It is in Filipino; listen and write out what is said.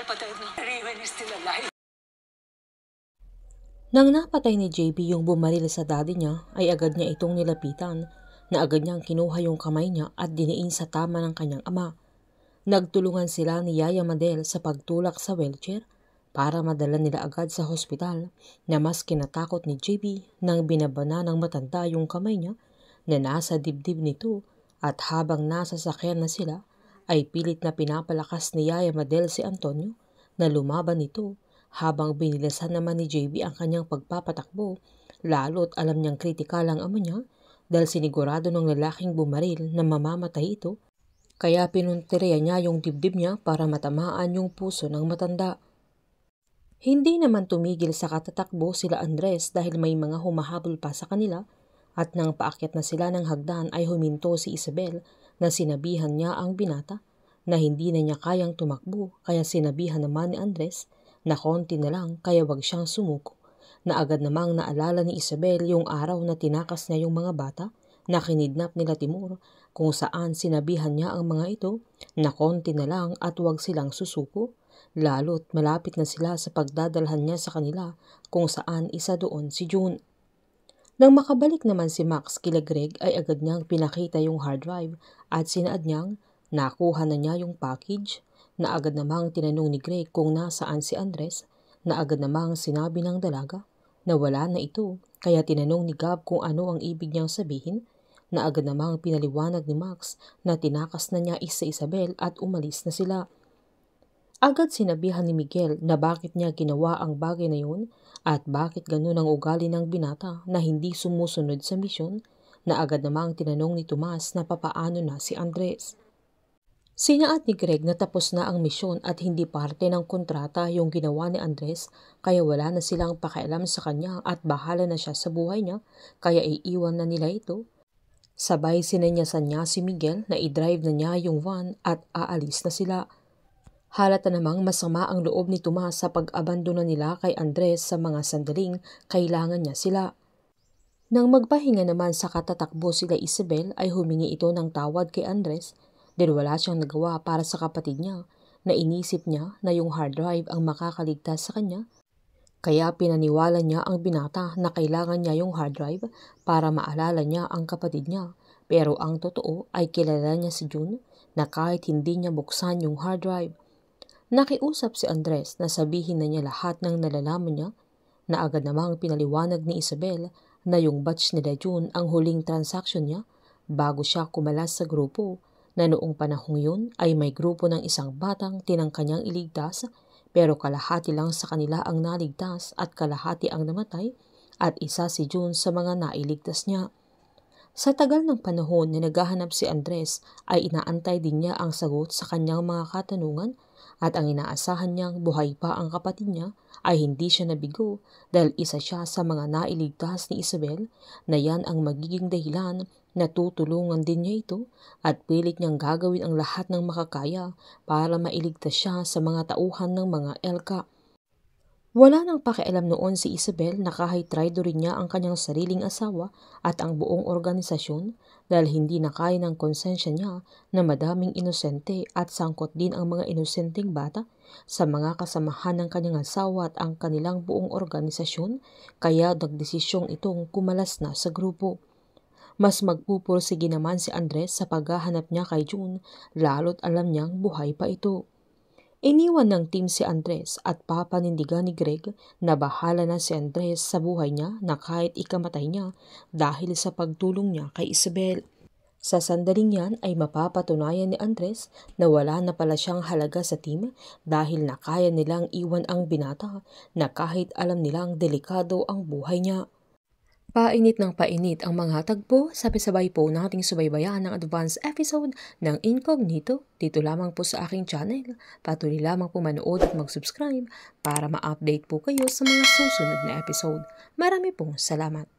final, but Raven is still alive. Nang napatay ni JB yung bumaril sa daddy niya, ay agad niya itong nilapitan na agad niyang kinuha yung kamay niya at diniin sa tama ng kanyang ama. Nagtulungan sila ni Yaya Madel sa pagtulak sa wheelchair para madala nila agad sa hospital na mas kinatakot ni JB nang binabana ng matanda yung kamay niya na nasa dibdib nito at habang nasa sakyan na sila ay pilit na pinapalakas ni Yaya Madel si Antonio na lumaban nito habang binilasan naman ni JB ang kanyang pagpapatakbo lalo't alam niyang kritikal ang ama niya dahil sinigurado ng lalaking bumaril na mamamatay ito kaya pinuntirya niya yung dibdib niya para matamaan yung puso ng matanda. Hindi naman tumigil sa katatakbo sila Andres dahil may mga humahabol pa sa kanila at nang paakyat na sila ng hagdan ay huminto si Isabel na sinabihan niya ang binata na hindi na niya kayang tumakbo kaya sinabihan naman ni Andres na konti na lang kaya wag siyang sumuko, na agad namang naalala ni Isabel yung araw na tinakas niya yung mga bata na kinidnap nila Timur kung saan sinabihan niya ang mga ito na konti na lang at wag silang susuko, lalo't malapit na sila sa pagdadalhan niya sa kanila kung saan isa doon si June. Nang makabalik naman si Max kila Greg ay agad niyang pinakita yung hard drive at sinaad niyang nakuha na niya yung package na agad namang tinanong ni Greg kung nasaan si Andres na agad namang sinabi ng dalaga na wala na ito kaya tinanong ni Gab kung ano ang ibig niyang sabihin na agad namang pinaliwanag ni Max na tinakas na niya si Isabel at umalis na sila. Agad sinabihan ni Miguel na bakit niya ginawa ang bagay na yun at bakit ganun ang ugali ng binata na hindi sumusunod sa misyon na agad namang tinanong ni Tomas na papaano na si Andres. Sinaad ni Greg na tapos na ang misyon at hindi parte ng kontrata yung ginawa ni Andres kaya wala na silang pakialam sa kanya at bahala na siya sa buhay niya kaya iiwan na nila ito. Sabay sinanyasan niya si Miguel na i-drive na niya yung van at aalis na sila. Halata namang masama ang loob ni Tomas sa pag-abandona nila kay Andres sa mga sandaling kailangan niya sila. Nang magpahinga naman sa katatakbo sila Isabel ay humingi ito ng tawad kay Andres dahil wala siyang nagawa para sa kapatid niya na inisip niya na yung hard drive ang makakaligtas sa kanya. Kaya pinaniwala niya ang binata na kailangan niya yung hard drive para maalala niya ang kapatid niya. Pero ang totoo ay kilala niya si June na kahit hindi niya buksan yung hard drive. Nakiusap si Andres na sabihin na niya lahat ng nalalaman niya na agad namang pinaliwanag ni Isabel na yung batch nila June ang huling transaction niya bago siya kumalas sa grupo na noong panahong yun ay may grupo ng isang batang tinangkanyang iligtas pero kalahati lang sa kanila ang naligtas at kalahati ang namatay at isa si June sa mga nailigtas niya. Sa tagal ng panahon na naghahanap si Andres ay inaantay din niya ang sagot sa kanyang mga katanungan at ang inaasahan niyang buhay pa ang kapatid niya ay hindi siya nabigo dahil isa siya sa mga nailigtas ni Isabel na yan ang magiging dahilan na tutulungan din niya ito at pilit niyang gagawin ang lahat ng makakaya para mailigtas siya sa mga tauhan ng mga Elka. Wala nang pakialam noon si Isabel na kahit traitor niya ang kanyang sariling asawa at ang buong organisasyon dahil hindi na kaya ng konsensya niya na madaming inosente at sangkot din ang mga inosenteng bata sa mga kasamahan ng kanyang asawa at ang kanilang buong organisasyon kaya nagdesisyong itong kumalas na sa grupo. Mas magpupursige naman si Andres sa paghahanap niya kay June lalo't alam niyang buhay pa ito. Iniwan ng team si Andres at papanindigan ni Greg na bahala na si Andres sa buhay niya na kahit ikamatay niya dahil sa pagtulong niya kay Isabel. Sa sandaling yan ay mapapatunayan ni Andres na wala na pala siyang halaga sa team dahil nakaya nilang iwan ang binata na kahit alam nilang delikado ang buhay niya. Painit ng painit ang mga tagpo, sabay-sabay po nating subaybayan ng advance episode ng Incognito dito lamang po sa aking channel. Patuloy lamang po manood at mag-subscribe para ma-update po kayo sa mga susunod na episode. Marami pong salamat.